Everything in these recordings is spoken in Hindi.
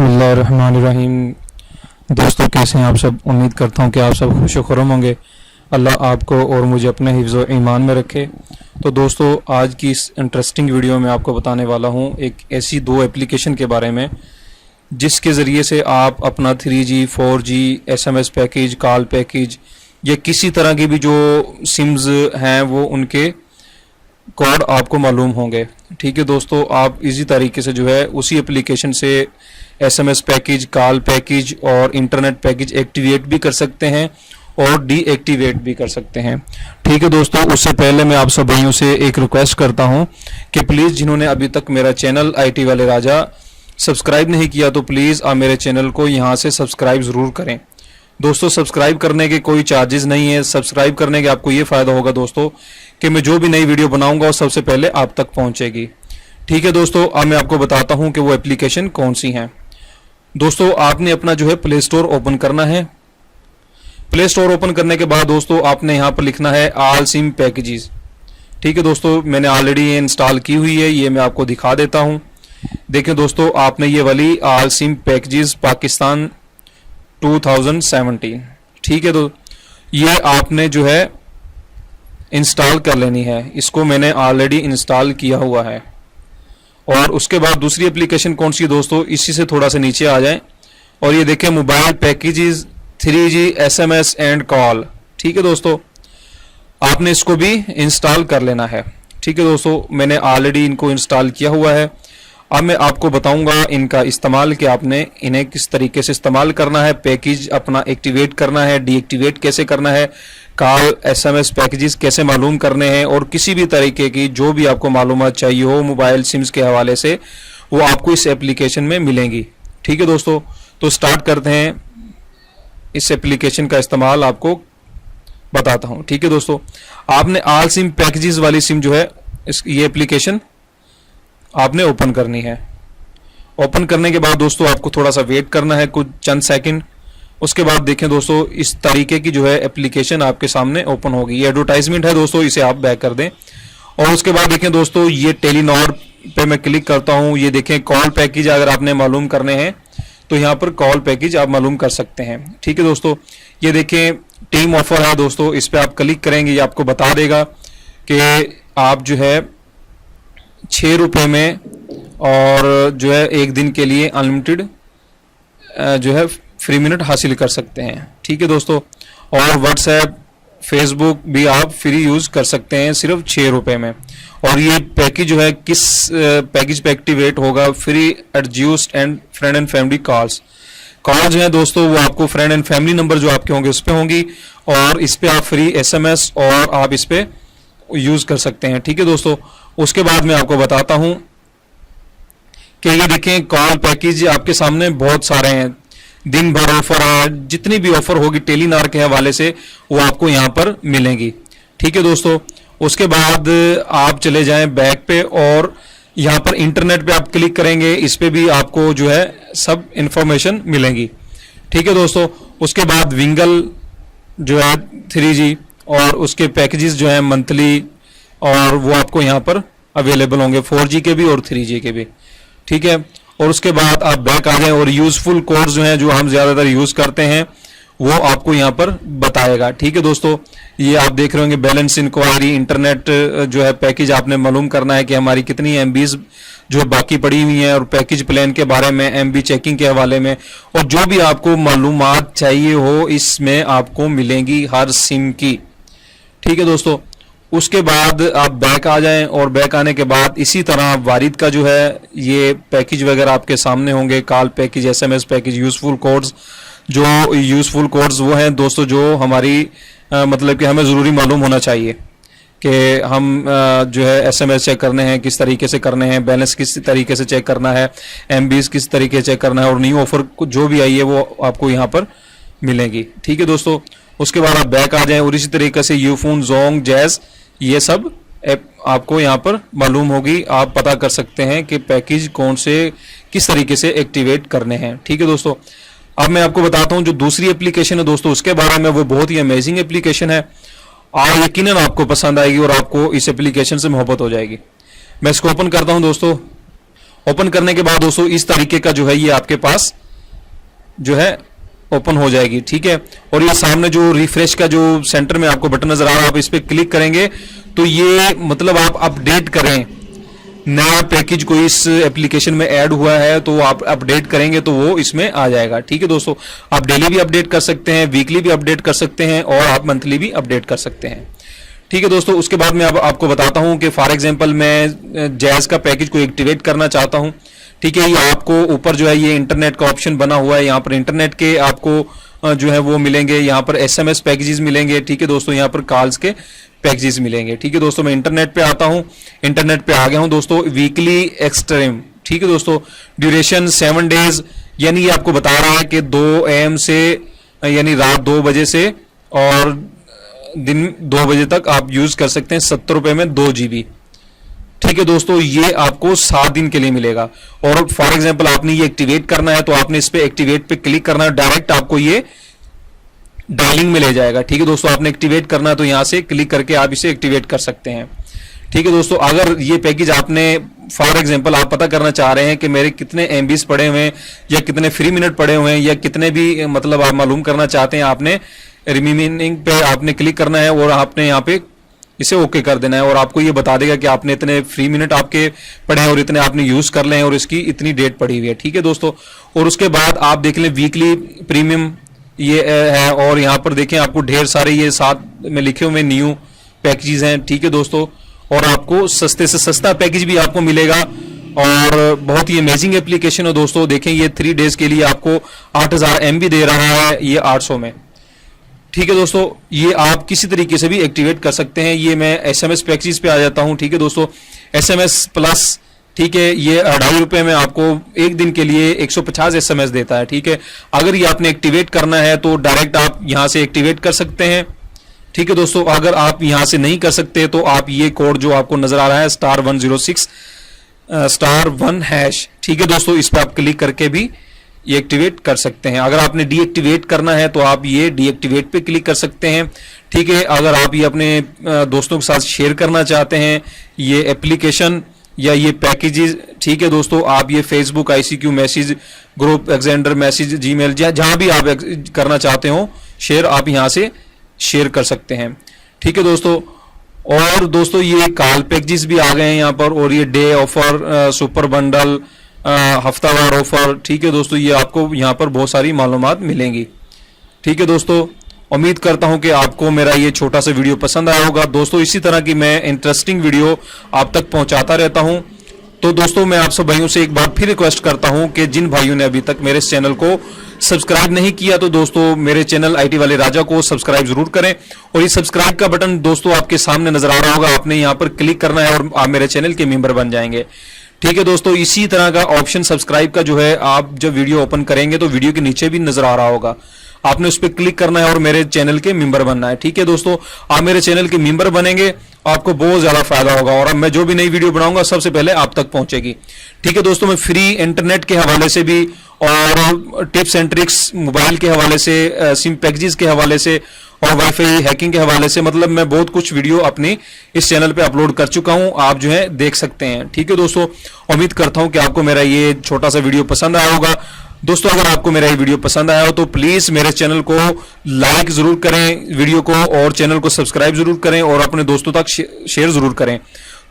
बिस्मिल्लाहिर्रहमानिर्रहीम। दोस्तों, कैसे हैं आप सब? उम्मीद करता हूं कि आप सब खुश खुर्रम होंगे। अल्लाह आपको और मुझे अपने हिफ्ज़ व ईमान में रखे। तो दोस्तों, आज की इस इंटरेस्टिंग वीडियो में आपको बताने वाला हूं एक ऐसी दो एप्लीकेशन के बारे में जिसके ज़रिए से आप अपना 3G 4G SMS package, call package या किसी तरह की भी जो सिम्स हैं वो उनके कोड आपको मालूम होंगे। ठीक है दोस्तों, आप इजी तरीके से जो है उसी एप्लीकेशन से SMS पैकेज, कॉल पैकेज और इंटरनेट पैकेज एक्टिवेट भी कर सकते हैं और डीएक्टिवेट भी कर सकते हैं। ठीक है दोस्तों, उससे पहले मैं आप सब भाइयों से एक रिक्वेस्ट करता हूं कि प्लीज़ जिन्होंने अभी तक मेरा चैनल IT वाले राजा सब्सक्राइब नहीं किया तो प्लीज़ आप मेरे चैनल को यहाँ से सब्सक्राइब ज़रूर करें। दोस्तों, सब्सक्राइब करने के कोई चार्जेस नहीं है। सब्सक्राइब करने के आपको ये फ़ायदा होगा दोस्तों कि मैं जो भी नई वीडियो बनाऊंगा वो सबसे पहले आप तक पहुंचेगी। ठीक है दोस्तों, अब मैं आपको बताता हूं कि वो एप्लीकेशन कौन सी हैं। दोस्तों, आपने अपना जो है प्ले स्टोर ओपन करना है। प्ले स्टोर ओपन करने के बाद दोस्तों आपने यहाँ पर लिखना है ऑल सिम पैकेजेस। ठीक है दोस्तों, मैंने ऑलरेडी ये इंस्टॉल की हुई है, ये मैं आपको दिखा देता हूँ। देखें दोस्तों, आपने ये वाली ऑल सिम पैकेजेस पाकिस्तान 2017, ठीक है, तो ये आपने जो है इंस्टॉल कर लेनी है। इसको मैंने ऑलरेडी इंस्टॉल किया हुआ है। और उसके बाद दूसरी एप्लीकेशन कौन सी है दोस्तों, इसी से थोड़ा सा नीचे आ जाएं और ये देखें mobile packages 3G SMS and call. ठीक है दोस्तों, आपने इसको भी इंस्टॉल कर लेना है। ठीक है दोस्तों, मैंने ऑलरेडी इनको इंस्टॉल किया हुआ है। अब मैं आपको बताऊंगा इनका इस्तेमाल कि आपने इन्हें किस तरीके से इस्तेमाल करना है, पैकेज अपना एक्टिवेट करना है, डीएक्टिवेट कैसे करना है, कॉल SMS पैकेजेस कैसे मालूम करने हैं और किसी भी तरीके की जो भी आपको मालूमात चाहिए हो मोबाइल सिम्स के हवाले से वो आपको इस एप्लीकेशन में मिलेंगी। ठीक है दोस्तों, तो स्टार्ट करते हैं। इस एप्लीकेशन का इस्तेमाल आपको बताता हूँ। ठीक है दोस्तों, आपने ऑल सिम पैकेजेस वाली सिम जो है ये एप्लीकेशन आपने ओपन करनी है। ओपन करने के बाद दोस्तों आपको थोड़ा सा वेट करना है, कुछ चंद सेकंड। उसके बाद देखें दोस्तों, इस तरीके की जो है एप्लीकेशन आपके सामने ओपन होगी। ये एडवर्टाइजमेंट है दोस्तों, इसे आप बैक कर दें। और उसके बाद देखें दोस्तों, ये टेलीनॉर पे मैं क्लिक करता हूँ। ये देखें कॉल पैकेज अगर आपने मालूम करने हैं तो यहाँ पर कॉल पैकेज आप मालूम कर सकते हैं। ठीक है दोस्तों, ये देखें टीम ऑफर है दोस्तों, इस पर आप क्लिक करेंगे, ये आपको बता देगा कि आप जो है 6 रुपये में और जो है 1 दिन के लिए अनलिमिटेड जो है फ्री मिनट हासिल कर सकते हैं। ठीक है दोस्तों, और व्हाट्सएप फेसबुक भी आप फ्री यूज़ कर सकते हैं सिर्फ 6 रुपये में। और ये पैकेज जो है किस पैकेज पे एक्टिवेट होगा, free adjusted and friend and family calls. Call जो है दोस्तों वो आपको फ्रेंड एंड फैमिली नंबर जो आपके होंगे उस पर होंगी और इस पर आप फ्री SMS और आप इस पर यूज़ कर सकते हैं। ठीक है दोस्तों, उसके बाद मैं आपको बताता हूं कि ये देखें कॉल पैकेज आपके सामने बहुत सारे हैं, दिन भर ऑफर है, जितनी भी ऑफर होगी टेलीनॉर के हवाले से वो आपको यहाँ पर मिलेंगी। ठीक है दोस्तों, उसके बाद आप चले जाएं बैक पे और यहाँ पर इंटरनेट पे आप क्लिक करेंगे, इस पे भी आपको जो है सब इंफॉर्मेशन मिलेंगी। ठीक है दोस्तों, उसके बाद विंगल जो है 3G और उसके पैकेजेस जो है मंथली और वो आपको यहाँ पर अवेलेबल होंगे 4G के भी और 3G के भी। ठीक है, और उसके बाद आप बैक आ जाएं और यूजफुल कोड्स जो हैं जो हम ज़्यादातर यूज़ करते हैं वो आपको यहाँ पर बताएगा। ठीक है दोस्तों, ये आप देख रहे होंगे बैलेंस इंक्वायरी, इंटरनेट जो है पैकेज आपने मालूम करना है कि हमारी कितनी MBs जो बाकी पड़ी हुई हैं और पैकेज प्लान के बारे में, MB चेकिंग के हवाले में और जो भी आपको मालूमात चाहिए हो इसमें आपको मिलेंगी हर सिम की। ठीक है दोस्तों, उसके बाद आप बैक आ जाएं और बैक आने के बाद इसी तरह वारिद का जो है ये पैकेज वगैरह आपके सामने होंगे, call package, SMS package, useful codes. जो यूजफुल कोड्स वो हैं दोस्तों जो हमारी मतलब कि हमें ज़रूरी मालूम होना चाहिए कि हम जो है SMS चेक करने हैं किस तरीके से करने हैं, बैलेंस किस तरीके से चेक करना है, MBs किस तरीके से चेक करना है और न्यू ऑफर जो भी आई है वो आपको यहाँ पर मिलेंगी। ठीक है दोस्तों, उसके बाद आप बैक आ जाएं और इसी तरीके से यूफोन, जोंग, जैज़ ये सब ऐप आपको यहाँ पर मालूम होगी। आप पता कर सकते हैं कि पैकेज कौन से किस तरीके से एक्टिवेट करने हैं। ठीक है दोस्तों, अब मैं आपको बताता हूँ जो दूसरी एप्लीकेशन है दोस्तों उसके बारे में, वो बहुत ही अमेजिंग एप्लीकेशन है और यकीनन आपको पसंद आएगी और आपको इस एप्लीकेशन से मोहब्बत हो जाएगी। मैं इसको ओपन करता हूँ दोस्तों। ओपन करने के बाद दोस्तों इस तरीके का जो है ये आपके पास जो है ओपन हो जाएगी, ठीक है। और ये सामने जो रिफ्रेश का जो सेंटर में आपको बटन नजर आ रहा है, आप इस पर क्लिक करेंगे तो ये मतलब आप अपडेट करें, नया पैकेज कोई इस एप्लीकेशन में ऐड हुआ है तो आप अपडेट करेंगे तो वो इसमें आ जाएगा, ठीक है दोस्तों। आप डेली भी अपडेट कर सकते हैं, वीकली भी अपडेट कर सकते हैं और आप मंथली भी अपडेट कर सकते हैं, ठीक है दोस्तों। उसके बाद मैं अब आपको बताता हूं कि फॉर एग्जांपल मैं जैज का पैकेज को एक्टिवेट करना चाहता हूं, ठीक है। ये आपको ऊपर जो है ये इंटरनेट का ऑप्शन बना हुआ है, यहाँ पर इंटरनेट के आपको जो है वो मिलेंगे, यहाँ पर एसएमएस पैकेजेस मिलेंगे, ठीक है दोस्तों। यहाँ पर कॉल्स के पैकेजेस मिलेंगे, ठीक है दोस्तों। मैं इंटरनेट पे आता हूँ, इंटरनेट पे आ गया हूँ दोस्तों। वीकली एक्सट्रीम, ठीक है दोस्तों। ड्यूरेशन 7 डेज, यानी ये आपको बता रहा है कि 2 AM से यानी रात 2 बजे से और दिन 2 बजे तक आप यूज कर सकते हैं 70 रुपए में 2 GB, ठीक है दोस्तों। ये आपको 7 दिन के लिए मिलेगा। और फॉर एग्जांपल आपने ये एक्टिवेट करना है तो आपने इस पे एक्टिवेट पे क्लिक करना है, डायरेक्ट आपको ये डायलिंग में ले जाएगा, ठीक है दोस्तों। आपने एक्टिवेट करना है तो यहां से क्लिक करके आप इसे एक्टिवेट कर सकते हैं, ठीक है दोस्तों। अगर ये पैकेज आपने फॉर एग्जांपल आप पता करना चाह रहे हैं कि मेरे कितने MBs पड़े हुए हैं या कितने फ्री मिनट पड़े हुए हैं या कितने भी मतलब आप मालूम करना चाहते हैं, आपने रिमेनिंग पे आपने क्लिक करना है और आपने यहाँ पे इसे ओके कर देना है और आपको ये बता देगा कि आपने इतने फ्री मिनट आपके पड़े हैं और इतने आपने यूज कर ले हैं और इसकी इतनी डेट पड़ी हुई है, ठीक है दोस्तों। और उसके बाद आप देख लें वीकली प्रीमियम ये है और यहाँ पर देखें आपको ढेर सारे ये साथ में लिखे हुए न्यू पैकेजेस हैं, ठीक है दोस्तों। और आपको सस्ते से सस्ता पैकेज भी आपको मिलेगा और बहुत ही अमेजिंग एप्लीकेशन है दोस्तों। देखें ये 3 डेज के लिए आपको 8000 MB दे रहा है ये 800 में, ठीक है दोस्तों। ये आप किसी तरीके से भी एक्टिवेट कर सकते हैं। ये मैं SMS पैकेज पे आ जाता हूं, ठीक है दोस्तों। SMS प्लस, ठीक है, ये 2.5 रुपए में आपको एक दिन के लिए 150 SMS देता है, ठीक है। अगर ये आपने एक्टिवेट करना है तो डायरेक्ट आप यहां से एक्टिवेट कर सकते हैं, ठीक है दोस्तों। अगर आप यहां से नहीं कर सकते तो आप ये कोड जो आपको नजर आ रहा है *106 *1#, ठीक है दोस्तों, इस पर आप क्लिक करके भी ये एक्टिवेट कर सकते हैं। अगर आपने डीएक्टिवेट करना है तो आप ये डीएक्टिवेट पे क्लिक कर सकते हैं, ठीक है। अगर आप ये अपने दोस्तों के साथ शेयर करना चाहते हैं ये एप्लीकेशन या ये पैकेजेस, ठीक है दोस्तों, आप ये Facebook, ICQ message group, ascender message, Gmail, जहां भी आप करना चाहते हो शेयर, आप यहां से शेयर कर सकते हैं, ठीक है दोस्तों। और दोस्तों ये कॉल पैकेजेस भी आ गए हैं यहाँ पर और ये डे ऑफर, सुपर बंडल, हफ्तावार ऑफर, ठीक है दोस्तों। ये आपको यहाँ पर बहुत सारी मालूमात मिलेंगी, ठीक है दोस्तों। उम्मीद करता हूं कि आपको मेरा ये छोटा सा वीडियो पसंद आया होगा दोस्तों। इसी तरह की मैं इंटरेस्टिंग वीडियो आप तक पहुंचाता रहता हूं। तो दोस्तों मैं आप सब भाइयों से एक बार फिर रिक्वेस्ट करता हूं कि जिन भाइयों ने अभी तक मेरे इस चैनल को सब्सक्राइब नहीं किया तो दोस्तों मेरे चैनल IT वाले राजा को सब्सक्राइब जरूर करें। और ये सब्सक्राइब का बटन दोस्तों आपके सामने नजर आ रहा होगा, आपने यहाँ पर क्लिक करना है और आप मेरे चैनल के मेंबर बन जाएंगे, ठीक है दोस्तों। इसी तरह का ऑप्शन सब्सक्राइब का जो है आप जब वीडियो ओपन करेंगे तो वीडियो के नीचे भी नजर आ रहा होगा, आपने उस पर क्लिक करना है और मेरे चैनल के मेंबर बनना है, ठीक है दोस्तों। आप मेरे चैनल के मेंबर बनेंगे, आपको बहुत ज्यादा फायदा होगा और अब मैं जो भी नई वीडियो बनाऊंगा सबसे पहले आप तक पहुंचेगी, ठीक है दोस्तों। मैं फ्री इंटरनेट के हवाले से भी और टिप्स एंड ट्रिक्स मोबाइल के हवाले से, सिम पैकेजेस के हवाले से और वाईफाई हैकिंग के हवाले से, मतलब मैं बहुत कुछ वीडियो अपनी इस चैनल पे अपलोड कर चुका हूं, आप जो है देख सकते हैं, ठीक है दोस्तों। उम्मीद करता हूं कि आपको मेरा ये छोटा सा वीडियो पसंद आया होगा दोस्तों। अगर आपको मेरा ये वीडियो पसंद आया हो तो प्लीज मेरे चैनल को लाइक जरूर करें वीडियो को, और चैनल को सब्सक्राइब जरूर करें और अपने दोस्तों तक शेयर जरूर करें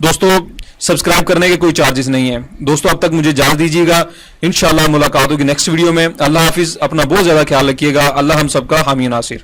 दोस्तों। सब्सक्राइब करने के कोई चार्जेस नहीं है दोस्तों। अब तक मुझे इजाजत दीजिएगा, इंशाल्लाह मुलाकात होगी नेक्स्ट वीडियो में। अल्लाह हाफिज, अपना बहुत ज्यादा ख्याल रखिएगा। अल्लाह हम सबका हामी नासिर।